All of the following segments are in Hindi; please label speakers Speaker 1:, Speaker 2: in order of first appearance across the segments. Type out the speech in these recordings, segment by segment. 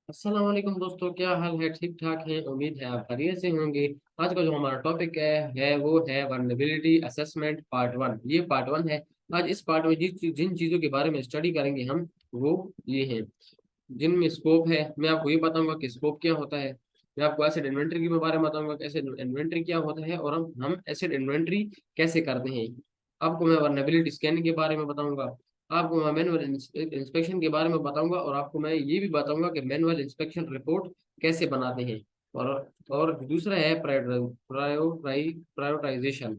Speaker 1: अस्सलाम वालेकुम दोस्तों, क्या हाल है? ठीक ठाक है। उम्मीद है आप खैरियत से होंगे। आज का जो हमारा टॉपिक है वो है वर्नेबिलिटी असेसमेंट पार्ट वन। ये पार्ट वन है। आज इस पार्ट में जिन चीज़ों के बारे में स्टडी करेंगे हम, वो ये हैं जिनमें स्कोप है। मैं आपको ये बताऊंगा कि स्कोप क्या होता है। मैं आपको एसिड इन्वेंटरी के बारे में बताऊंगा कि एसिड इन्वेंटरी क्या होता है और हम एसिड इन्वेंटरी कैसे करते हैं। आपको मैं वर्नेबिलिटी स्कैनिंग के बारे में बताऊंगा। आपको मैं मैनुअल इंस्पेक्शन के बारे में बताऊंगा और आपको मैं ये भी बताऊंगा कि मैनुअल इंस्पेक्शन रिपोर्ट कैसे बनाते हैं। और और दूसरा है प्रायोरिटाइजेशन।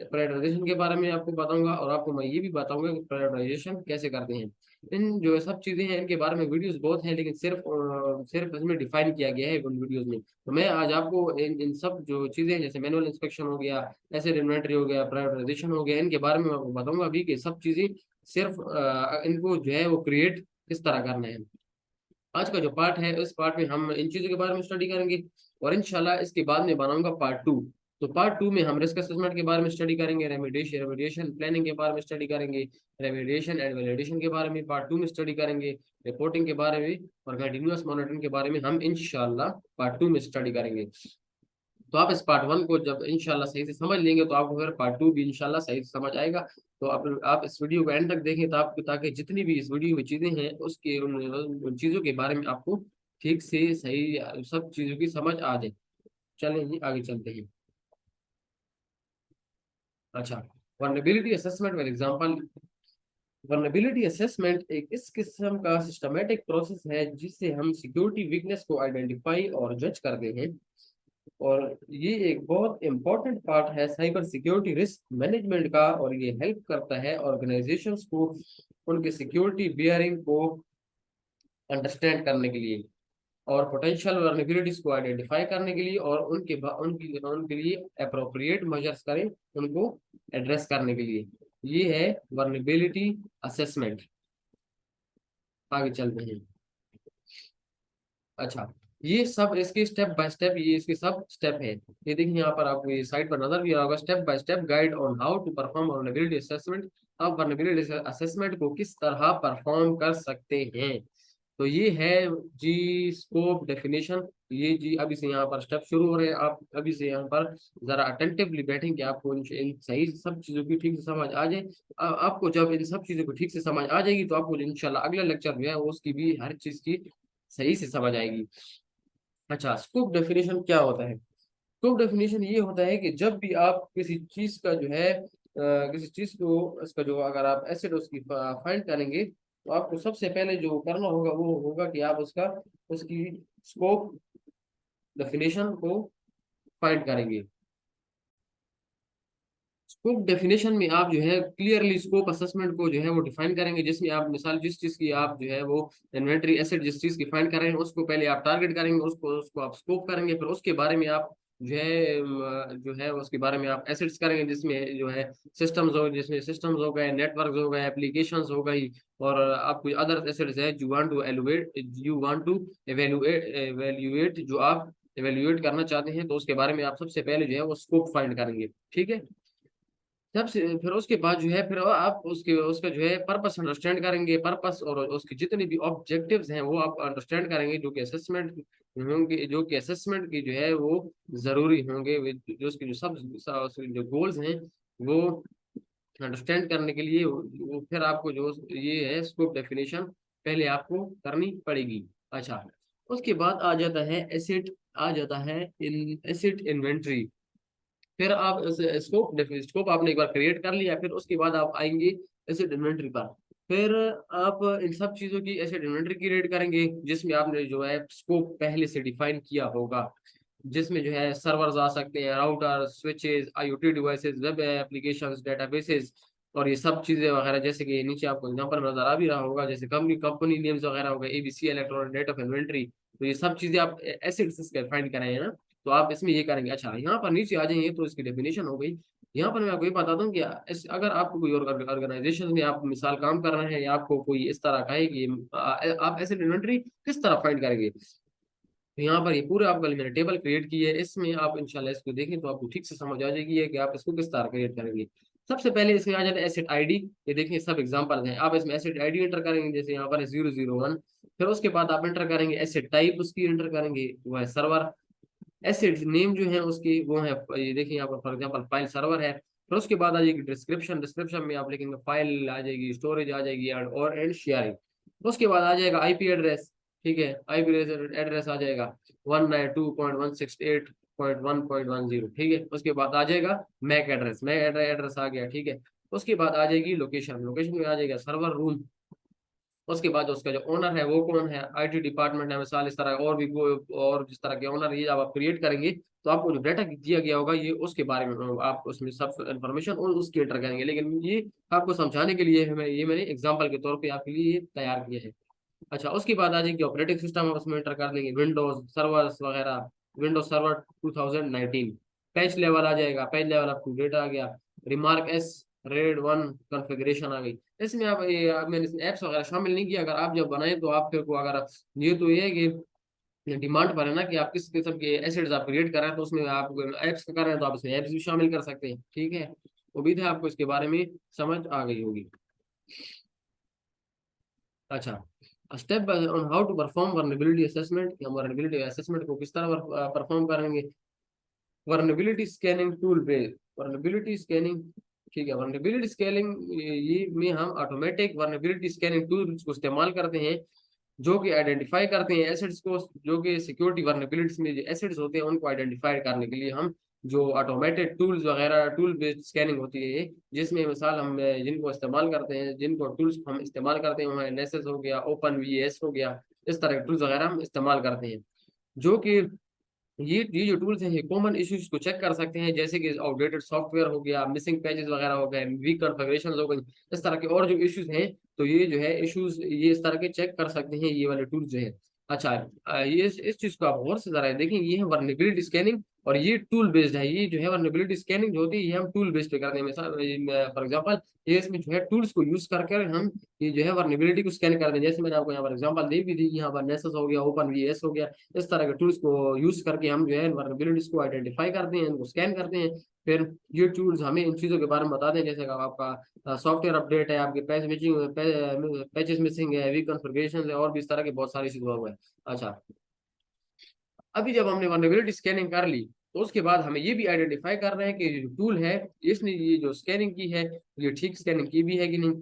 Speaker 1: प्रायोरिटाइजेशन के बारे में आपको बताऊंगा और आपको मैं ये भी बताऊंगा कि प्रायोरिटाइजेशन कैसे करते हैं। इन जो सब चीजें हैं इनके बारे में वीडियोस बहुत हैं, लेकिन सिर्फ इसमें डिफाइन किया गया है उन वीडियोस में। तो मैं आज आपको इन सब जो चीजें हैं, जैसे मैनुअल इंस्पेक्शन हो गया, एसिड इन्वेंटरी हो गया, प्रायोरिटाइजेशन हो गया, इनके बारे में मैं आपको बताऊंगा अभी कि सब चीजें सिर्फ इनको जो है वो क्रिएट किस तरह करना है। आज का जो पार्ट है उस पार्ट में हम इन चीजों के बारे में स्टडी करेंगे और इंशाल्लाह इसके बाद में बनाऊंगा पार्ट टू। तो पार्ट टू में हम रिस्क असेसमेंट के बारे में स्टडी करेंगे, रेमेडिएशन प्लानिंग के बारे में स्टडी करेंगे, रेमेडिएशन एंड वैलिडेशन के बारे में पार्ट टू में स्टडी करेंगे, रिपोर्टिंग के बारे में और कंटिन्यूअस मॉनिटरिंग के बारे में हम इंशाल्लाह पार्ट टू में स्टडी करेंगे। तो आप इस पार्ट वन को जब इंशाल्लाह सही से समझ लेंगे तो आपको फिर पार्ट टू भी इंशाल्लाह सही से समझ आएगा। तो आप इस वीडियो को एंड तक देखें तो आपको, ताकि जितनी भी इस वीडियो में चीजें हैं उसके उन चीजों के बारे में आपको ठीक से सही सब चीजों की समझ आ जाए। चलें जी, आगे चलते हैं। अच्छा, vulnerability assessment for example. Vulnerability assessment एक इस किस्म का सिस्टमेटिक प्रोसेस है जिससे हम सिक्योरिटी वीकनेस को आइडेंटिफाई और जज करते हैं। और ये एक बहुत इंपॉर्टेंट पार्ट है साइबर सिक्योरिटी रिस्क मैनेजमेंट का, और ये हेल्प करता है ऑर्गेनाइजेशंस को उनके सिक्योरिटी बियरिंग को अंडरस्टैंड करने के लिए और पोटेंशियल वर्नेबिलिटीज को आइडेंटिफाई करने के लिए और उनकी उनके लिए अप्रोप्रिएट मेजर्स करें, उनको एड्रेस करने के लिए। ये है वर्नेबिलिटी असेसमेंट। आगे चलते हैं। अच्छा, ये सब इसके स्टेप बाय स्टेप, ये इसके सब स्टेप है। ये देखिए यहाँ पर आपको ये साइट पर नजर भी आ होगा, step by step guide on how to perform vulnerability assessment. आप वल्नरेबिलिटी असेसमेंट को किस तरह परफॉर्म कर सकते हैं। तो ये है जी स्कोप डेफिनेशन। ये जी अभी से यहाँ पर स्टेप शुरू हो रहे हैं। आप अभी से यहाँ पर जरा अटेंटिवली बैठेंगे, आपको इन सही सब चीजों की ठीक से समझ आ जाए। आपको जब इन सब चीजों को ठीक से समझ आ जाएगी तो आपको इंशाल्लाह अगला लेक्चर जो है उसकी भी हर चीज की सही से समझ आएगी। अच्छा, स्कोप डेफिनेशन क्या होता है? स्कोप डेफिनेशन ये होता है कि जब भी आप किसी चीज का जो है किसी चीज को इसका जो अगर आप एसिड उसकी फाइंड करेंगे तो आपको सबसे पहले जो करना होगा वो होगा कि आप उसका उसकी स्कोप डेफिनेशन को फाइंड करेंगे। स्कोप डेफिनेशन में आप जो है क्लियरली स्कोप असेसमेंट को जो है वो डिफाइन करेंगे, जिसमें आप मिसाल जिस चीज की आप जो है वो इन्वेंटरी एसेट जिस चीज की फाइंड कर रहे हैं उसको पहले आप टारगेट करेंगे, उसको उसको आप स्कोप करेंगे, फिर उसके बारे में आप जो है उसके बारे में आप एसेट्स करेंगे, जिसमें जो है सिस्टम्स हो गए, नेटवर्क हो गए, एप्लीकेशंस हो गई, और आपको अदर एसेट्स है यू वांट टू एवेल्युएट जो आप एवेल्युएट करना चाहते हैं, तो उसके बारे में आप सबसे पहले जो है वो स्कोप फाइंड करेंगे। ठीक है। तब से फिर उसके बाद जो है फिर आप उसके उसका जो है पर्पस अंडरस्टैंड करेंगे, पर्पस और उसके जितने भी ऑब्जेक्टिव्स हैं वो आप अंडरस्टैंड करेंगे, जो कि असेसमेंट होंगे, जो कि असेसमेंट की जो है वो जरूरी होंगे। जो उसके जो जो गोल्स हैं वो अंडरस्टैंड करने के लिए वो फिर आपको जो ये है स्कोप डेफिनेशन पहले आपको करनी पड़ेगी। अच्छा, उसके बाद आ जाता है एसिड, आ जाता है इन एसिड इन्वेंट्री। फिर आप स्कोप आपने एक बार क्रिएट कर लिया, फिर उसके बाद आप आएंगे एसिड इन्वेंटरी पर। फिर आप इन सब चीजों की एसिड इन्वेंटरी क्रिएट करेंगे, जिसमें आपने जो है स्कोप पहले से डिफाइन किया होगा, जिसमें जो है सर्वर्स आ सकते हैं, router, switches, IoT devices, web applications, databases और ये सब चीजें वगैरह, जैसे कि नीचे आपको एग्जांपल नजर आ भी रहा होगा, जैसे कंपनी नेम्स वगैरह हो गए, ABC electronic date of inventory. तो ये सब चीजें आप एसिड से फाइंड करेंगे ना, तो आप इसमें ये करेंगे। अच्छा, यहाँ पर नीचे आ जाइए तो इसकी डेफिनेशन हो गई। यहाँ पर मैं आपको ये बताता हूँ कि अगर आपको कोई ऑर्गेनाइजेशन में आप मिसाल काम कर रहे हैं या आपको कोई इस तरह कहे कि आप एसिड इन्वेंटरी किस तरह फाइंड करेंगे, तो यहाँ पर ये पूरे आपका मैंने टेबल क्रिएट की है। इसमें आप इंशाल्लाह इसको देखें तो आपको ठीक से समझ आ जाएगी है कि आप इसको किस तरह क्रिएट करेंगे। सबसे पहले इसमें आ जाता है एसेट आईडी। ये देखिए सब एग्जांपल हैं, आप इसमें एसेट आईडी एंटर करेंगे, जैसे यहाँ पर है 001। फिर उसके बाद आप एंटर करेंगे एसेट टाइप, उसकी एंटर करेंगे वो है सर्वर। एसेट नेम जो है उसकी वो है, ये देखिए यहाँ पर फॉर एग्जांपल फाइल सर्वर है। फिर उसके बाद आ जाएगी डिस्क्रिप्शन, डिस्क्रिप्शन में आप लिखेंगे फाइल आ जाएगी, स्टोरेज आ जाएगी और एंड शेयरिंग। उसके बाद आ जाएगा आईपी एड्रेस, ठीक है, आईपी एड्रेस आ जाएगा 192.168.1.10, ठीक है। उसके बाद आ जाएगा मैक एड्रेस, मैक एड्रेस आ गया, ठीक है। उसके बाद आ जाएगी लोकेशन, लोकेशन में आ जाएगा सर्वर रूम। उसके बाद उसका जो ओनर है वो कौन है, आईटी डिपार्टमेंट है मिसाल, इस तरह और भी कोई और जिस तरह के ओनर, ये जब आप क्रिएट करेंगे तो आपको जो डाटा दिया गया होगा ये उसके बारे में आप उसमें सब इन्फॉर्मेशन और उसकी एंटर करेंगे। लेकिन ये आपको समझाने के लिए ये मैंने एग्जाम्पल के तौर पर आपके लिए ये तैयार किया है। अच्छा, उसके बाद आ जाएगी ऑपरेटिंग सिस्टम, आप उसमें एंटर कर देंगे विंडोज सर्वर्स वगैरह, विंडोज सर्वर 2019। पैच लेवल आ जाएगा, patch level up to date आ गया। रिमार्क एस रेड 1 कॉन्फ़िगरेशन आ गई। इसमें मैंने ऐप्स वगैरह शामिल नहीं किया, अगर आप जब बनाए तो आप फिर को अगर ये तो ये है कि डिमांड पर है ना कि आप किस किस्म के एसेट्स आप क्रिएट कर रहे हैं, तो उसमें आप एप्स का कर रहे हैं तो आप इसमें एप्स भी शामिल कर सकते हैं, ठीक है। उम्मीद है आपको इसके बारे में समझ आ गई होगी। अच्छा, step on how to perform vulnerability assessment, हम वर्नेबिलिटी असेसमेंट को किस तरह परफॉर्म करेंगे। वर्नेबिलिटी स्कैनिंग टूल पे, वर्नेबिलिटी स्कैनिंग, ठीक है, वर्नेबिलिटी स्कैनिंग ये में हम ऑटोमेटिक वर्नेबिलिटी स्कैनिंग टूल्स को इस्तेमाल करते हैं, जो कि आइडेंटिफाई करते हैं एसेट्स को, जो कि सिक्योरिटी वर्नेबिलिटीज में जो एसेट्स होते हैं उनको आइडेंटिफाई करने के लिए हम जो ऑटोमेटेड टूल्स वगैरह, टूल बेस्ड स्कैनिंग होती है ये, जिसमें मिसाल हम जिनको इस्तेमाल करते हैं, जिनको टूल्स हम इस्तेमाल करते हैं, वहाँ एनएसएस हो गया, ओपन वीएस हो गया, इस तरह के टूल्स वगैरह हम इस्तेमाल करते हैं, जो कि ये जो टूल्स हैं ये कॉमन इश्यूज को चेक कर सकते हैं, जैसे कि आउटडेटेड सॉफ्टवेयर हो गया, मिसिंग पेजेस वगैरह हो गए, वीक कॉन्फ़िगरेशन हो गई, इस तरह के और जो इश्यूज हैं, तो ये जो है इश्यूज ये इस तरह के चेक कर सकते हैं ये वाले टूल्स जो है। अच्छा, ये इस चीज को आप गौर से जरा देखें, ये है वर्नेबिलिटी स्कैनिंग और ये टूल बेस्ड है। ये जो है वर्नेबिलिटी स्कैनिंग जो होती है ये हम टूल बेस्ड पे करते हैं। मिसाल फॉर एग्जांपल ये इसमें जो है टूल्स को यूज करके हम ये जो है वर्नेबिलिटी को स्कैन करते हैं, जैसे मैंने आपको यहाँ पर एग्जांपल दे भी दी, यहाँ पर नेसस हो गया, ओपन वीएस हो गया, इस तरह के टूल्स को यूज करके हम जो है वल्नरेबिलिटीज को आइडेंटिफाई करते हैं, इनको स्कैन करते हैं। फिर ये टूल्स हमें इन चीज़ों के बारे में बताते हैं, जैसे कि आपका सॉफ्टवेयर अपडेट है, आपके पैच मिसिंग, पैचेस मिसिंग है, वीक कॉन्फ़िगरेशन है, और भी इस तरह के बहुत सारी चीज़ हुआ है। अच्छा, अभी जब हमने वल्नरेबिलिटी स्कैनिंग कर ली तो उसके बाद हमें ये भी आइडेंटिफाई कर रहे हैं कि जो टूल है इसने ये जो स्कैनिंग की है ये ठीक स्कैनिंग की भी है कि नहीं।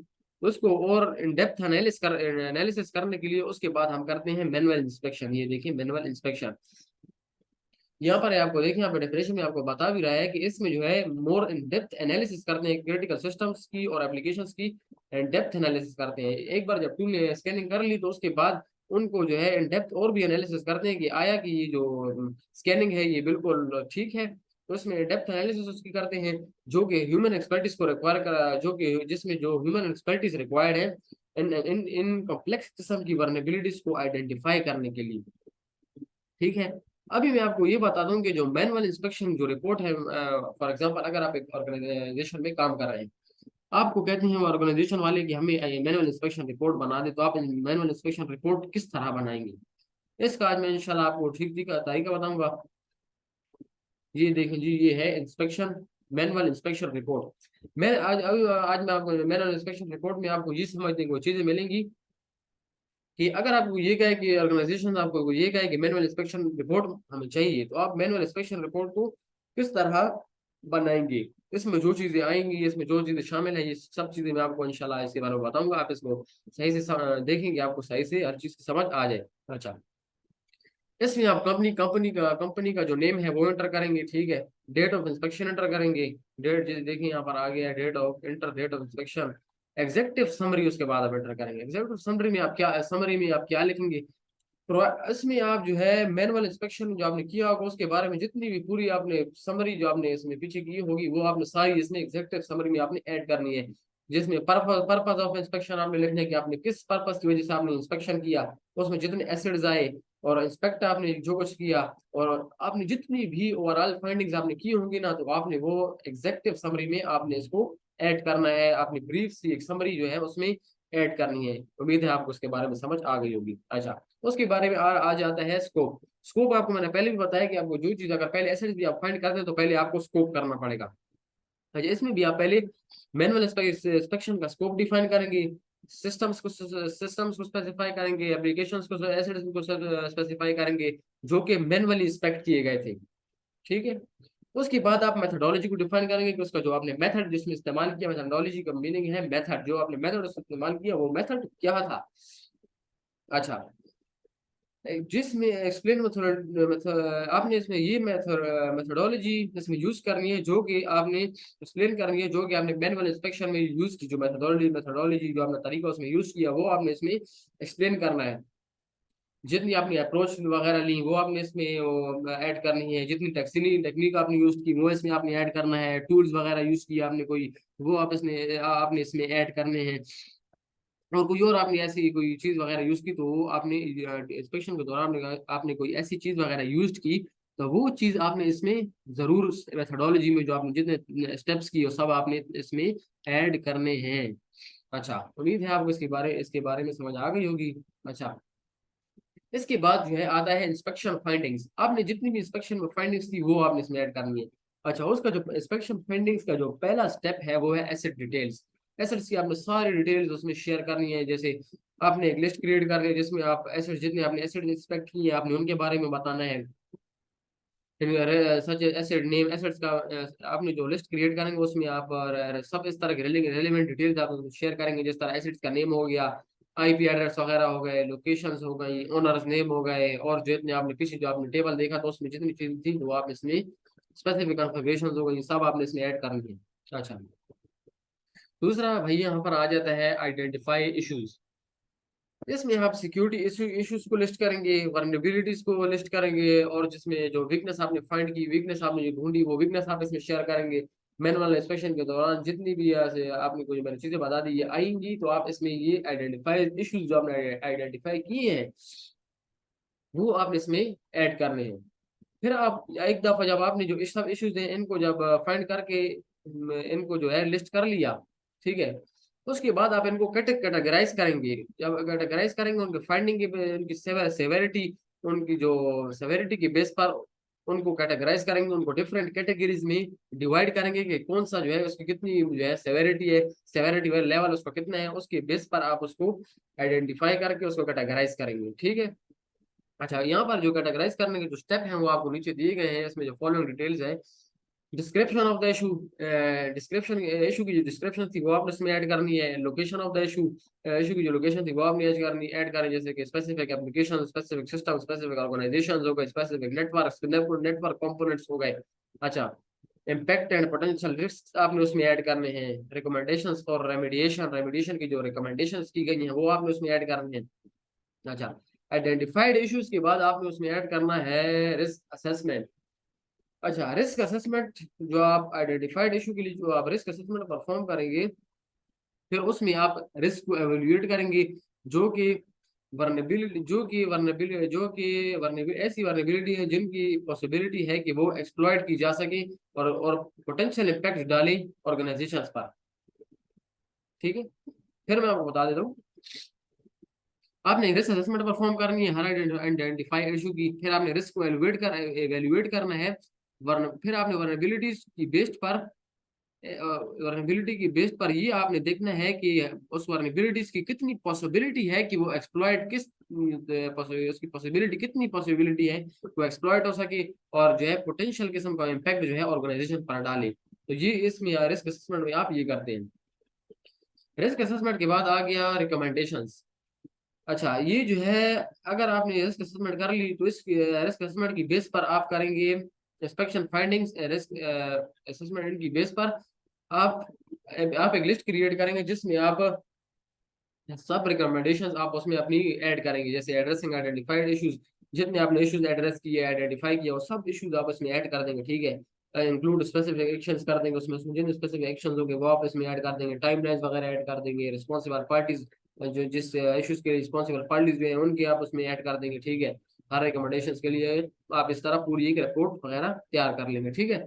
Speaker 1: उसको और इन डेप्थ एनालिसिस करने के लिए उसके बाद हम करते हैं मैनुअल इंस्पेक्शन। ये देखिए मैनुअल इंस्पेक्शन यहाँ पर है, आपको देखिए यहाँ पे डेफिनेशन में आपको बता भी रहा है कि इसमें जो है मोर इन डेप्थ एनालिसिस करते हैं क्रिटिकल सिस्टम्स की और एप्लीकेशंस की, इन डेप्थ एनालिसिस करते हैं। एक बार जब टूल ने स्कैनिंग कर ली तो उसके बाद उनको जो है इन डेप्थ और भी एनालिसिस करते हैं कि आया कि ये जो स्कैनिंग है ये बिल्कुल ठीक है, तो इसमें डेप्थ एनालिसिस उसकी करते हैं, जो कि ह्यूमन एक्सपर्टीज को रिक्वायर कर, जो कि जिसमें जो ह्यूमन एक्सपर्टीज रिक्वायर्ड है इन इन इन कॉम्प्लेक्स किस्म की वर्नेबिलिटीज को आइडेंटिफाई करने के लिए, ठीक है। अभी मैं आपको ये बता दूं कि जो मैनुअल इंस्पेक्शन जो रिपोर्ट है, फॉर एग्जांपल अगर आप एक ऑर्गेनाइजेशन में काम कर रहे हैं, आपको कहते हैं ऑर्गेनाइजेशन वाले कि हमें मैनुअल इंस्पेक्शन रिपोर्ट बना दे, तो आप मैनुअल इंस्पेक्शन रिपोर्ट किस तरह बनाएंगे, इसका आज मैं इंशाल्लाह आपको ठीक ठीक तरीका बताऊंगा। ये देखें जी, ये है इंस्पेक्शन, मैनुअल इंस्पेक्शन रिपोर्ट। मैं आज मैं आपको मैनुअल इंस्पेक्शन रिपोर्ट में आपको ये समझने को चीजें मिलेंगी कि अगर आपको ये कहे कि ऑर्गेनाइजेशन आपको ये कहे कि मैनुअल इंस्पेक्शन रिपोर्ट हमें चाहिए, तो आप मैनुअल इंस्पेक्शन रिपोर्ट को किस तरह बनाएंगे, इसमें जो चीजें आएंगी, इसमें जो चीजें शामिल है, ये सब चीजें मैं आपको इंशाल्लाह इसके बारे में बताऊंगा। आप इसको सही से देखेंगे, आपको सही से हर चीज की समझ आ जाए। अच्छा, इसमें आप कंपनी का जो नेम है वो एंटर करेंगे, ठीक है। डेट ऑफ इंस्पेक्शन एंटर करेंगे, डेट जैसे देखिए यहाँ पर आ गया date of inspection. Executive summary उसके बाद आप एंटर करेंगे। एग्जेक्टिव समरी में आप क्या लिखेंगे, तो इसमें आप जो है मैनुअल इंस्पेक्शन जो आपने किया होगा उसके बारे में जितनी भी पूरी आपने समरी जो आपने इसमें पीछे की होगी वो आपने सारी इसमें एग्जेक्टिव समरी में आपने ऐड करनी है, जिसमें पर्पस ऑफ इंस्पेक्शन आपने लिखना है कि आपने किस पर्पस की वजह से आपने इंस्पेक्शन किया, उसमें जितने एसिड्स आए और इंस्पेक्ट आपने जो कुछ किया, और आपने जितनी भी ओवरऑल फाइंडिंग्स आपने की होंगी ना, तो आपने वो एग्जेक्टिव समरी में आपने इसको ऐड करना है, आपने ब्रीफ सी एक समरी जो है उसमें ऐड करनी है। उम्मीद है आपको उसके बारे में समझ आ गई होगी। अच्छा, उसके बारे में आ जाता है स्कोप। स्कोप आपको मैंने पहले भी बताया कि आपको जो चीज अगर पहले एसेट्स भी आप फाइंड करते हैं तो पहले आपको स्कोप करना पड़ेगा। अच्छा, इसमें भी आप पहले मैनुअल इंस्पेक्शन का स्कोप डिफाइन करेंगे, सिस्टम्स को स्पेसिफाई करेंगे, एप्लीकेशंस को एसिड्स को स्पेसिफाई करेंगे जो कि मैनुअली इंस्पेक्ट किए गए थे। ठीक है, उसके बाद आप मेथोडोलॉजी को डिफाइन करेंगे कि उसका जो आपने मेथड जिसमें इस्तेमाल किया, मेथोडोलॉजी का मीनिंग है मेथड, जो आपने मेथड इस्तेमाल किया वो मेथड क्या था। अच्छा, जिसमें एक्सप्लेन मेथड आपने इसमें ये मेथोडोलॉजी इसमें यूज करनी है जो कि आपने एक्सप्लेन करनी है, जो कि आपने मैनुअल इंस्पेक्शन में यूज की, जो मेथोडोलॉजी जो आपने तरीका उसमें यूज किया वो आपने इसमें एक्सप्लेन करना है। जितनी आपने अप्रोच वगैरह ली वो आपने इसमें ऐड करनी है, जितनी टेक्निक आपने यूज की वो इसमें आपने ऐड करना है, टूल्स वगैरह यूज किया आपने कोई वो आपने इसमें ऐड करने हैं, और कोई और आपने ऐसी कोई चीज वगैरह यूज की तो वो आपने इंस्पेक्शन के दौरान आपने कोई ऐसी चीज वगैरह यूज की तो वो चीज आपने इसमें जरूर मेथोडोलॉजी में जो आपने जितने स्टेप्स किए वो सब आपने इसमें ऐड करने हैं। अच्छा, उम्मीद है आपको इसके बारे में समझ आ गई होगी। अच्छा, इसके बाद जो है आता है इंस्पेक्शन फाइंडिंग्स, आपने जितनी भी इंस्पेक्शन में फाइंडिंग्स थी वो आपने इसमें ऐड करनी है। अच्छा, उसका जो इंस्पेक्शन फाइंडिंग्स का जो पहला स्टेप है वो है एसेट डिटेल्स। एसेट्स की आपने सारी डिटेल्स उसमें शेयर करनी है, जैसे आपने एक लिस्ट क्रिएट करनी है जिसमें आप एसेट जितने आपने एसेट इंस्पेक्ट किए आपने उनके बारे में बताना है। सच एसेट नेम एसेट्स का आपने जो लिस्ट क्रिएट करेंगे उसमें आप सब इस तरह के रेलिवेंट डिटेल्स आप शेयर करेंगे, जिस तरह एसेट्स का नेम हो गया, आईपी एड्रेस वगैरह हो गए, लोकेशंस हो गई, ओनर्स नेम हो गए, और जितने आपने पीछे जो आपने टेबल देखा तो उसमें जितनी चीज थी वो आप इसमें स्पेसिफिक कॉन्फ़िगरेशंस हो गई, सब आपने इसमें ऐड करनी है। अच्छा, दूसरा भाई यहाँ पर आ जाता है आइडेंटिफाई इश्यूज। इसमें आप सिक्योरिटी इश्यूज को लिस्ट करेंगे, वर्नेबिलिटीज को लिस्ट करेंगे, और जिसमें जो वीकनेस आपने फाइंड की, वीकनेस आपने जो ढूंढी वो वीकनेस आप इसमें शेयर करेंगे। मैनुअल इंस्पेक्शन के दौरान जितनी भी ऐसे आपने कोई मैंने चीजें बता दी ये आएंगी तो आप इसमें ये आइडेंटिफाई इश्यूज जो आपने आइडेंटिफाई किए हैं वो आपने इसमें ऐड करने हैं। फिर आप एक दफा जब आपने जो सब इश्यूज हैं इनको जब फाइंड करके इनको जो है लिस्ट कर लिया, ठीक है, उसके बाद आप इनको कैटेगराइज करेंगे। जब कैटेगराइज करेंगे उनके फाइंडिंग की उनकी सेवेरिटी, उनकी जो सेवेरिटी के बेस पर उनको कैटेगराइज करेंगे, उनको डिफरेंट कैटेगरीज में डिवाइड करेंगे कि कौन सा जो है उसकी कितनी जो है सेवेरिटी है, सेवेरिटी लेवल उसका कितना है, उसके बेस पर आप उसको आइडेंटिफाई करके उसको कैटेगराइज करेंगे। ठीक है। अच्छा, यहाँ पर जो कैटेगराइज करने के जो स्टेप हैं वो आपको नीचे दिए गए हैं, इसमें जो फॉलोइंग डिटेल्स है, description of the issue, description issue की जो डिस्क्रिप्शन थी वो आपने इसमें ऐड करनी है, location of the issue, issue की जो लोकेशन थी वो आपने ऐड करनी, जैसे कि specific application, specific system, specific organisation हो गए, स्पेसिफिक नेटवर्क कंपोनेंट्स हो गए। अच्छा, इम्पैक्ट एंड पोटेंशियल रिस्क आपने उसमें ऐड करने हैं, रिकमेंडेशंस फॉर रेमेडिएशन की जो रिकमेंडेशंस की गई हैं वो आपने उसमें ऐड करनी है। अच्छा, आइडेंटिफाइड इश्यूज के बाद आपने उसमें ऐड करना है रिस्क असेसमेंट। अच्छा, रिस्क असेसमेंट जो आप आइडेंटिफाइड इशू के लिए जो आप रिस्क असेसमेंट परफॉर्म करेंगे फिर उसमें आप रिस्क को एवेल्युएट करेंगे, जो कि वर्नेबिलिटी ऐसी वर्नेबिलिटी है जिनकी पॉसिबिलिटी है कि वो एक्सप्लॉइट की जा सके और पोटेंशियल इम्पैक्ट डालें ऑर्गेनाइजेशंस पर। ठीक है, फिर मैं आपको बता देता हूँ, आपने रिस्क असेसमेंट परफॉर्म करनी है हर आइडेंटिफाई इशू की, फिर आपने रिस्क को एवेल्युएट करना है, फिर आपने वर्नेबिलिटी की बेस पर ये आपने देखना है कि उस वर्नेबिलिटीज की कितनी पॉसिबिलिटी है कि वो एक्सप्लॉइट उसकी पॉसिबिलिटी कितनी पॉसिबिलिटी है वो एक्सप्लॉइट हो सके, और जो है पोटेंशियल किस्म का इम्पैक्ट जो है ऑर्गेनाइजेशन पर डाले। तो ये इसमें रिस्क असेसमेंट में आप ये करते हैं। रिस्क असेसमेंट के बाद आ गया रिकमेंडेशंस। अच्छा, ये जो है अगर आपने रिस्क असेसमेंट कर ली तो इस रिस्क असेसमेंट की बेस पर आप करेंगे इंस्पेक्शन फाइंडिंग्स, रिस्क असेसमेंट की बेस पर आप आप एक लिस्ट क्रिएट करेंगे जिसमें आप सब रिकमेंडेशंस आप उसमें अपनी ऐड करेंगे, जैसे एड्रेसिंग आइडेंटिफाइड इश्यूज, जितने आपने इश्यूज एड्रेस किए आइडेंटिफाई किया वो सब इश्यूज आप इसमें ऐड कर देंगे। ठीक है, इंक्लूड स्पेसिफिक एक्शंस कर देंगे, उसमें जिन स्पेसिफिक एक्शंस होंगे वो आप इसमें ऐड कर देंगे, टाइमलाइंस वगैरह ऐड कर देंगे, रिस्पॉन्सिबल पार्टीज जो जिस इश्यूज के रिस्पॉन्सिबल पार्टीज जो है उनके आप उसमें ऐड कर देंगे। ठीक है, हर रिकमेंडेशंस के लिए आप इस तरह पूरी एक रिपोर्ट वगैरह तैयार कर लेंगे। ठीक है,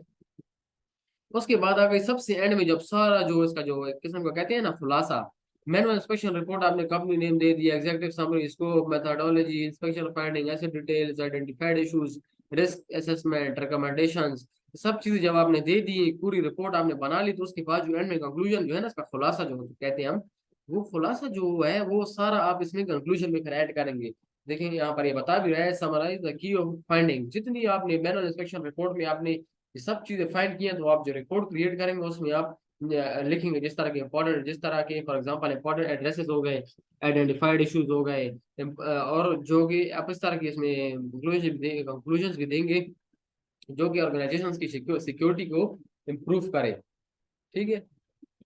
Speaker 1: उसके बाद आ गई सबसे एंड में जब सारा जो इसका जो एक किस्म का कहते हैं ना खुलासा, मैनुअल इंस्पेक्शन रिपोर्ट आपने कंपनी नेम दे दिया, executive summary, scope, methodology, inspection finding, asset details, identified issues, risk assessment, recommendations, सब चीजें जब आपने दे दी, पूरी रिपोर्ट आपने बना ली, तो उसके बाद जो एंड में कंक्लूजन जो है ना, इसका खुलासा जो कहते हैं हम, वो खुलासा जो है वो सारा आप इसमें कंक्लूजन में फिर ऐड करेंगे। देखिए यहाँ पर ये बता भी रहा है, summarise the key of finding, जितनी आपने मैनुअल इंस्पेक्शन रिपोर्ट में आपने ये सब चीजें फाइंड की हैं, तो आप जो रिपोर्ट क्रिएट करेंगे उसमें आप लिखेंगे जिस तरह के इंपॉर्टेंट, जिस तरह के फॉर एग्जांपल इंपॉर्टेंट एड्रेसेस हो गए, आइडेंटिफाइड इश्यूज हो गए, और जो कि आप इस तरह की इसमें कंक्लूजन भी देंगे जो कि ऑर्गेनाइजेशन की सिक्योरिटी को इम्प्रूव करे। ठीक है,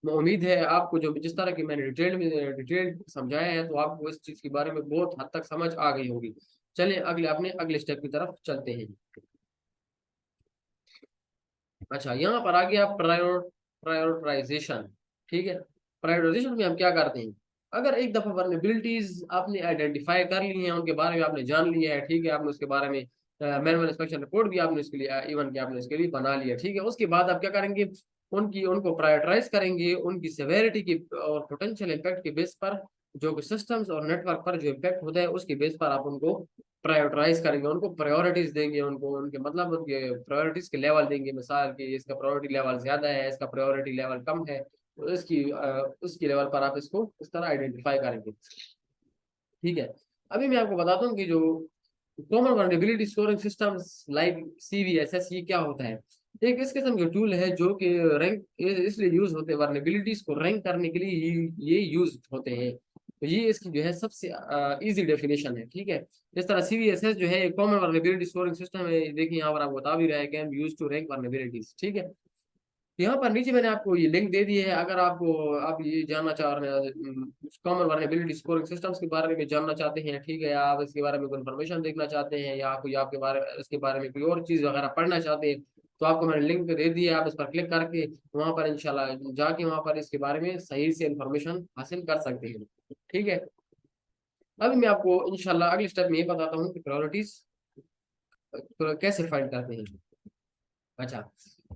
Speaker 1: मैं उम्मीद है आपको जो जिस तरह की मैंने डिटेल समझाया है, तो आपको इस चीज के बारे में बहुत हद तक समझ आ गई होगी। चलिए अगले अपने अगले स्टेप की तरफ चलते हैं। अच्छा, यहाँ पर आ गया प्रायोरिटाइजेशन। ठीक है, प्रायोरिटाइजेशन में हम क्या करते हैं, अगर एक दफा वर्नेबिलिटीज आपने आइडेंटिफाई कर ली हैं, उनके बारे में आपने जान लिया है, ठीक है, आपने उसके बारे में मैनुअल इंस्पेक्शन रिपोर्ट भी आपने इसके लिए इवन कि आपने इसके लिए बना लिया, ठीक है, उसके बाद आप क्या करेंगे, उनको प्रायोरिटाइज करेंगे उनकी सेवेरिटी की और पोटेंशियल इम्पैक्ट के बेस पर, जो कि सिस्टम्स और नेटवर्क पर जो इम्पैक्ट होता है उसके बेस पर आप उनको प्रायोरिटाइज करेंगे, उनको प्रायोरिटीज देंगे, उनको उनके मतलब उनके प्रायोरिटीज के लेवल देंगे, मिसाल की इसका प्रायोरिटी लेवल ज्यादा है, इसका प्रायोरिटी लेवल कम है, तो उसकी लेवल पर आप इसको इस तरह आइडेंटिफाई करेंगे। ठीक है, अभी मैं आपको बताता हूँ कि जो common vulnerability scoring systems like CVSS, ये क्या होता है। एक इस किस्म के टूल है जो कि रैंक इसलिए यूज होते हैं, वर्नेबिलिटीज को रैंक करने के लिए ये यूज होते हैं, तो ये इसकी जो है सबसे इजी डेफिनेशन है। ठीक है, जिस तरह CVSS जो है कॉमन वर्नेबिलिटी स्कोरिंग सिस्टम है, देखिए यहाँ पर आपको बता भी रहा है, can use to rank vulnerabilities. ठीक है, यहाँ पर नीचे मैंने आपको ये लिंक दे दी है, अगर आपको आप ये जानना चाह रहे हैं कॉमन वर्नेबिलिटी स्कोरिंग सिस्टम्स के बारे में जानना चाहते हैं, ठीक है, आप इसके बारे में कोई इन्फॉर्मेशन देखना चाहते हैं, या कोई आपके बारे इसके बारे में कोई और चीज़ वगैरह पढ़ना चाहते हैं, तो आपको मैंने लिंक दे दी है, आप इस पर क्लिक करके वहाँ पर इंशाल्लाह जाके वहाँ पर इसके बारे में सही से इंफॉर्मेशन हासिल कर सकते हैं। ठीक है, अभी मैं आपको इंशाल्लाह अगले स्टेप में ये बताता हूँ कि प्रायोरिटीज कैसे फाइंड करते हैं। अच्छा,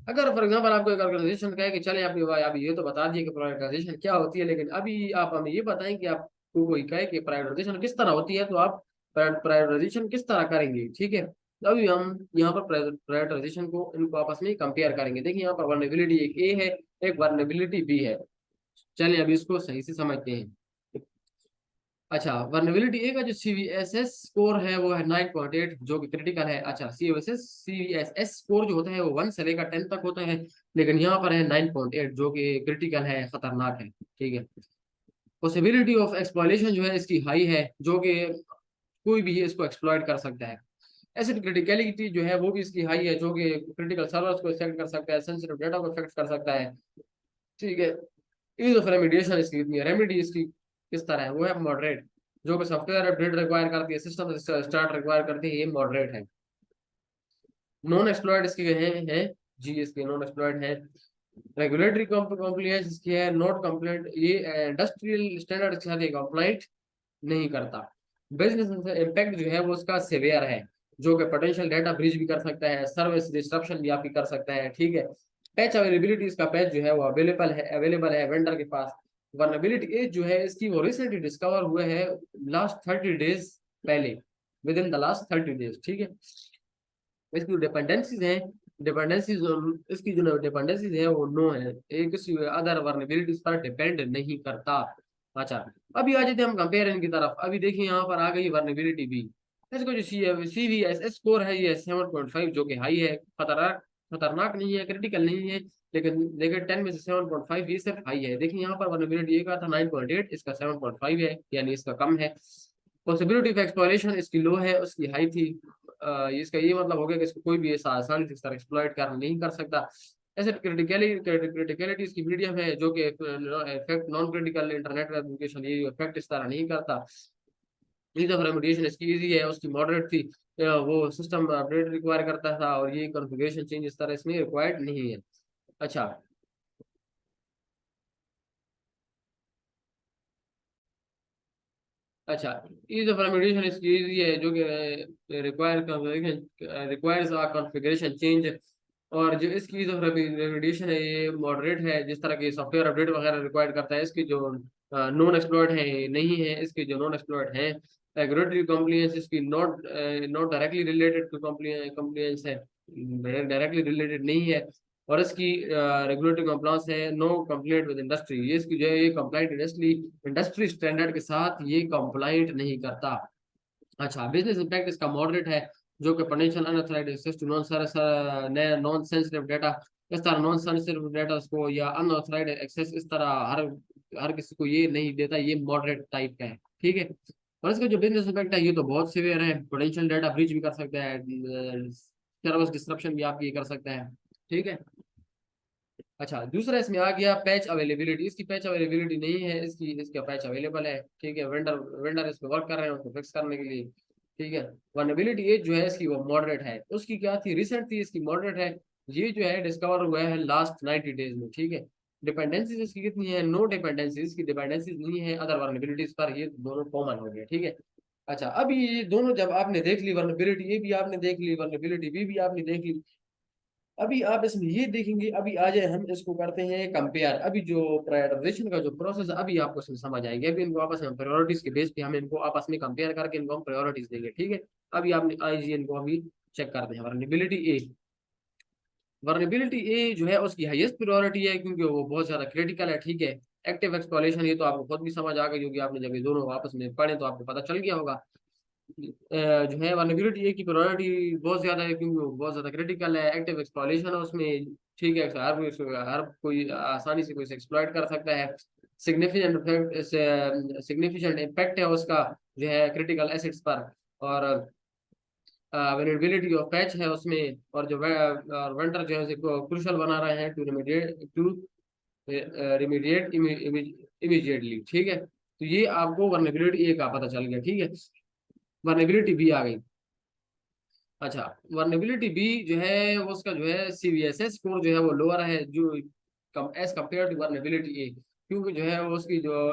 Speaker 1: अगर फॉर एग्जांपल आपको एक ऑर्गेनाइजेशन कहे कि चले आपने भाई आप ये तो बता दिए कि प्रायोरिटाइजेशन क्या होती है, लेकिन अभी आप हमें ये बताएं कि आपको कोई कहे कि प्रायोरिटाइजेशन किस तरह होती है, तो आप प्रायोरिटाइजेशन किस तरह करेंगे। ठीक है, तो अभी हम यहाँ पर प्रायोरिटाइजेशन को इनको आपस में कंपेयर करेंगे। देखिए यहाँ पर वर्नेबिलिटी एक ए है, एक वर्नेबिलिटी बी है। चलिए अभी इसको सही से समझते हैं। अच्छा, वर्नेबिलिटी ए का जो CVSS स्कोर है वो है 9.8, जो कि क्रिटिकल है। अच्छा, CVSS स्कोर जो होता है वो 1 से लेकर 10 तक होता है, लेकिन यहाँ पर है 9.8 जो कि क्रिटिकल है, खतरनाक है। ठीक है, पॉसिबिलिटी ऑफ एक्सप्लॉयटेशन जो है इसकी हाई है, जो कि कोई भी इसको एक्सप्लॉयट कर सकता है। एसिड क्रिटिकलिटी जो है वो भी इसकी हाई है, जो कि क्रिटिकल सर्वर्स को इफेक्ट कर सकता है, सेंसिटिव डेटा को इफेक्ट कर सकता है। ठीक है, ईज ऑफ रेमिडिएशन इसकी इतनी है, रेमेडी इसकी किस तरह है, वो है मॉडरेट, जो कि सॉफ्टवेयर अपडेट रिक्वायर करती है, सिस्टम स्टार्ट रिक्वायर करती है, ये मॉडरेट है। नॉन एक्सप्लॉयड इसकी है जी, इसकी नॉन एक्सप्लॉयड है। रेगुलेटरी कॉम्प्लायंस इसकी है नॉट कंप्लाइंट, ये इंडस्ट्रियल स्टैंडर्ड के साथ ये कंप्लाइंट नहीं करता। बिजनेस इम्पैक्ट जो है वो उसका सिवियर है, जो कि पोटेंशियल डेटा ब्रीच भी कर सकता है, सर्विस डिस्ट्रप्शन भी आपकी कर सकता है। ठीक है, पैच अवेलेबिलिटी, इसका पैच जो है वो अवेलेबल है वेंडर के पास। वर्नेबिलिटी एज जो है इसकी वो रिसेंटली डिस्कवर हुए है लास्ट 30 डेज पहले, with in the last 30 days. ठीक है, इसकी जो डिपेंडेंसीज हैं, डिपेंडेंसीज इसकी जो डिपेंडेंसीज है वो नो है, एक किसी अदर वर्नेबिलिटीज पर डिपेंड नहीं करता। अच्छा, अभी आ जाते हैं हम कंपेरिजन की तरफ। अभी देखिए यहाँ पर आ गई वर्नेबिलिटी बी, इसको जो CVSS स्कोर है ये 7.5, जो कि हाई है, खतरनाक खतरनाक नहीं है, क्रिटिकल नहीं है, लेकिन देखिए 10 में से 7.5 ये सिर्फ हाई है। देखिए यहाँ पर वर्नेबिलिटी ए का था 9.8, इसका 7.5 है, यानी इसका कम है। पॉसिबिलिटी ऑफ एक्सप्लोरेशन इसकी लो है, उसकी हाई थी। इसका ये मतलब हो गया कि इसको कोई भी ऐसा आसानी से इस तरह एक्सप्लॉइट कर नहीं कर सकता। ऐसे क्रिटिकलिटी इसकी मीडियम है, जो कि effect non critical internet application ये इफेक्ट इस तरह नहीं करता। ईज ऑफ रेमिडिएशन इसकी इजी है, उसकी मॉडरेट थी। वो सिस्टम अपडेट रिक्वायर करता था, और ये कॉन्फ़िगरेशन चेंज इस तरह इसमें रिक्वायर्ड नहीं है। अच्छा, अच्छा, ईज ऑफ रेमिडिएशन इसकी इजी है, जो कि रिक्वायर्स अ कॉन्फ़िगरेशन चेंज। और जो इसकी ईज ऑफ रेमिडिएशन है ये मॉडरेट है, जिस तरह की सॉफ्टवेयर अपडेट वगैरह रिक्वायर्ड करता है। इसकी जो नॉन एक्सप्लॉयट है नहीं है, इसके जो नॉन एक्सप्लॉयट हैं रेगुलेटरी कॉम्प्लियंस इसकी not not directly related to compliance है, डायरेक्टली रिलेटेड नहीं है। और इसकी रेगुलेटरी कॉम्प्लायंस है नो कंप्लाइंट विद इंडस्ट्री, ये इसकी जो है ये कंप्लाइंट इंडस्ट्री स्टैंडर्ड के साथ ये कंप्लाइंट नहीं करता। अच्छा, बिजनेस इंपैक्ट इसका मॉडरेट है, जो कि potential unauthorised access to non sensitive data, इस तरह नॉन सेंसिटिव डाटा को या अनऑथराइज्ड एक्सेस इस तरह हर हर किसी को ये नहीं देता, ये मॉडरेट टाइप का है, ठीक है। और इसका जो बिजनेस इंपैक्ट है ये तो बहुत सीवियर है, पोटेंशियल डाटा ब्रीच भी कर सकता है, सर्विस डिस्ट्रप्शन भी आपकी कर सकता है, ठीक है। अच्छा, दूसरा इसमें आ गया पैच अवेलेबिलिटी, इसकी पैच अवेलेबिलिटी नहीं है, इसका पैच अवेलेबल है, ठीक है। वेंडर वेंडर इस पे वर्क कर रहे हैं उसको फिक्स करने के लिए, ठीक है। वनएबिलिटी एज जो है इसकी वो मॉडरेट है, उसकी क्या थी रिसेंट थी, इसकी मॉडरेट है। ये जो है डिस्कवर हुआ है लास्ट 90 डेज में, ठीक है। डिपेंडेंसीज इसकी कितनी है, नो डिपेंडेंसीज, इसकी डिपेंडेंसीज नहीं है अदर वनएबिलिटीज पर, ये दोनों कॉमन हो गए, ठीक है। अच्छा, अभी ये दोनों जब आपने देख ली, वनएबिलिटी ए भी आपने देख ली, वनएबिलिटी बी भी आपने देख ली, अभी आप इसमें ये देखेंगे, अभी आ जाए हम इसको करते हैं कंपेयर। अभी जो प्रायोरिटाइजेशन का जो प्रोसेस है अभी आपको इसमें समझ आएगी, अभी इनको आपस में प्रायोरिटीज के बेस पे हम इनको आपस में कंपेयर करके इनको हम प्रायोरिटीज देंगे, ठीक है। अभी आपने आईजी इनको अभी चेक करते हैं। वल्नरेबिलिटी ए, वल्नरेबिलिटी ए जो है उसकी हाईएस्ट प्रायोरिटी है क्योंकि वो बहुत ज्यादा क्रिटिकल है, ठीक है। एक्टिव एक्सप्लॉयटेशन, ये तो आपको खुद भी समझ आ गई होगी, आपने जब ये दोनों आपस में पढ़े तो आपको पता चल गया होगा। जो है वल्नरेबिलिटी ए की प्रायोरिटी बहुत ज्यादा है क्योंकि वो बहुत ज्यादा क्रिटिकल है, एक्टिव एक्सप्लॉयटेशन है उसमें, ठीक है। हर कोई आसानी से कोई एक्सप्लॉइट कर सकता है। सिग्निफिकेंट इम्पैक्ट है उसका जो है क्रिटिकल एसेट्स पर। और अवेलेबिलिटी ऑफ पैच है उसमें, और जो वेंडर जो है क्रूशल बना रहे हैं टू रिमीडिएट इमीडिएटली, ठीक है। तो ये आपको वल्नरेबिलिटी ए का पता चल गया, ठीक है। वल्नरेबिलिटी बी आ गई। अच्छा, वल्नरेबिलिटी बी जो है वो उसका जो है सीवीएसएस स्कोर जो है वो लोअर है जो कम एज कम्पेयर टू वल्नरेबिलिटी ए, क्योंकि जो है वो उसकी जो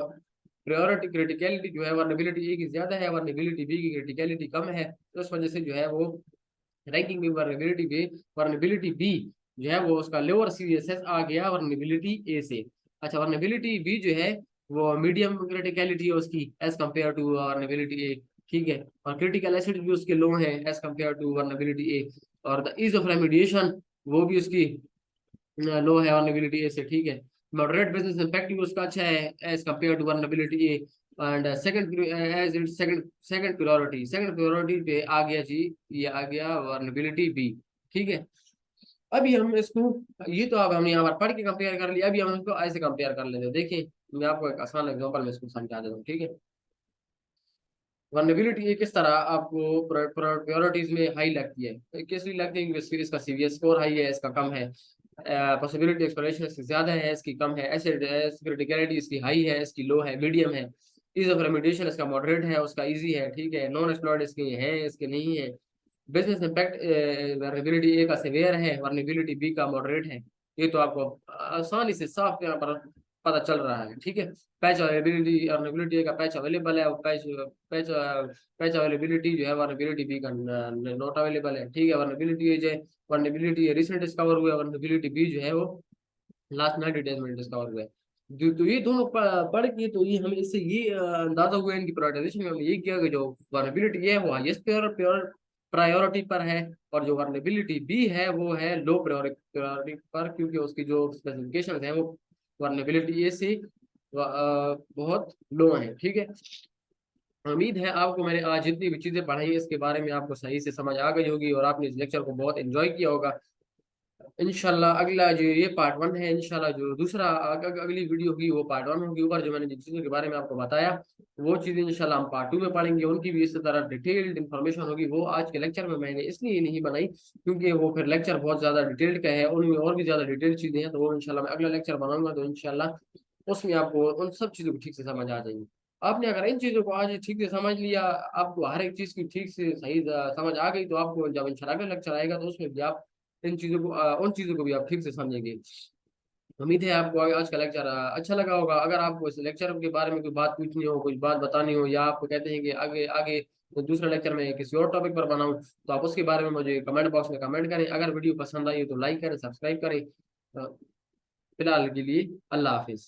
Speaker 1: प्रायोरिटी क्रिटिकलिटी जो है वल्नरेबिलिटी ए की ज्यादा है, वल्नरेबिलिटी बी की क्रिटिकलिटी कम है, तो उस वजह से जो है वो रैंकिंग में वल्नरेबिलिटी बी जो है वो उसका लोअर सीवीएसएस आ गया वल्नरेबिलिटी ए से। अच्छा, वल्नरेबिलिटी बी जो है वो मीडियम क्रिटिकलिटी है उसकी एज कम्पेयर टू वल्नरेबिलिटी ए, ठीक है। और क्रिटिकल एसिड भी उसके लो है एज कम्पेयर टू वल्नरेबिलिटी ए। और द ईज ऑफ रेमिडिएशन वो भी उसकी लो है वल्नरेबिलिटी ए से, ठीक है। मॉडरेट बिजनेस इम्पैक्ट भी उसका अच्छा है as compare to vulnerability A. And second priority पे आ गया जी, ये आ गया वल्नरेबिलिटी बी, ठीक है। अभी हम इसको, ये तो अब हमने यहाँ पर पढ़ के कंपेयर कर लिया, अभी हम इसको ऐसे कंपेयर कर लेते हैं। देखिए, मैं आपको एक आसान एग्जांपल में इसको समझा देता हूँ, ठीक है। वल्नरेबिलिटी ये किस तरह आपको प्रायोरिटीज में हाई लगती है, किस लिए लगती है, क्योंकि इसका सीवीएस स्कोर हाई है, इसका कम है। पॉसिबिलिटी एक्सप्लोरेशन इसकी ज्यादा है, इसकी कम है। एसिड क्रिटिकलिटी इसकी हाई है, इसकी लो है, मीडियम है। ईज ऑफ रेमिडिएशन इसका मॉडरेट है, उसका इजी है, ठीक है। नॉन एक्सप्लॉयड इसके है, इसके नहीं है। बिजनेस इम्पैक्ट वल्नरेबिलिटी ए का सीवियर है, वल्नरेबिलिटी बी का मॉडरेट है। ये तो आपको आसानी से साफ यहाँ पर पता चल रहा है, ठीक है। पैच अवेलेबिलिटी, वल्नरेबिलिटी ए का पैच अवेलेबल है, और पैच पैच अवेलेबिलिटी जो है वल्नरेबिलिटी बी का नॉट अवेलेबल है, ठीक है। वल्नरेबिलिटी जो है वल्नरेबिलिटी रिसेंट डिस्कवर हुआ है, वल्नरेबिलिटी बी जो है वो लास्ट 90 डेज में डिस्कवर हुआ है। तो ये दोनों पढ़ के तो ये हमें इससे ये अंदाजा हुआ है इनकी प्रायोरिटाइजेशन में, हमने ये किया कि जो वल्नरेबिलिटी है वो हाईएस्ट प्रायोरिटी पर है, और जो वल्नरेबिलिटी बी है वो है लो प्रायोरिटी पर, क्योंकि उसकी जो स्पेसिफिकेशन है वो वल्नरेबिलिटी ए से बहुत लो है, ठीक है। उम्मीद है आपको मैंने आज जितनी भी चीजें पढ़ाई है इसके बारे में आपको सही से समझ आ गई होगी, और आपने इस लेक्चर को बहुत एंजॉय किया होगा। इंशाल्लाह अगला जो ये पार्ट 1 है, इंशाल्लाह जो दूसरा अगली वीडियो होगी वो पार्ट 1 होगी। ऊपर जो मैंने जिन चीज़ों के बारे में आपको बताया वो चीज़ें इंशाल्लाह हम पार्ट 2 में पढ़ेंगे, उनकी भी इस तरह डिटेल्ड इन्फॉर्मेशन होगी। वो आज के लेक्चर में मैंने इसलिए नहीं बनाई क्योंकि वो फिर लेक्चर बहुत ज़्यादा डिटेल्ड का है, उनमें और भी ज़्यादा डिटेल्ड चीज़ें हैं, तो वो इंशाल्लाह मैं अगला लेक्चर बनाऊंगा, तो इंशाल्लाह उसमें आपको उन सब चीज़ों को ठीक से समझ आ जाएगी। आपने अगर इन चीज़ों को आज ठीक से समझ लिया, आपको हर एक चीज़ की ठीक से सही समझ आ गई, तो आपको जब इंशाल्लाह अगला लेक्चर आएगा तो उसमें भी आप इन चीज़ों को उन चीज़ों को भी आप ठीक से समझेंगे। उम्मीद है आपको आज का लेक्चर अच्छा लगा होगा। अगर आपको इस लेक्चर के बारे में कोई बात पूछनी हो, कुछ बात बतानी हो, या आपको कहते हैं कि आगे आगे दूसरा लेक्चर में किसी और टॉपिक पर बनाऊं, तो आप उसके बारे में मुझे कमेंट बॉक्स में कमेंट करें। अगर वीडियो पसंद आई हो तो लाइक करें, सब्सक्राइब करें। फिलहाल के लिए अल्लाह हाफिज़।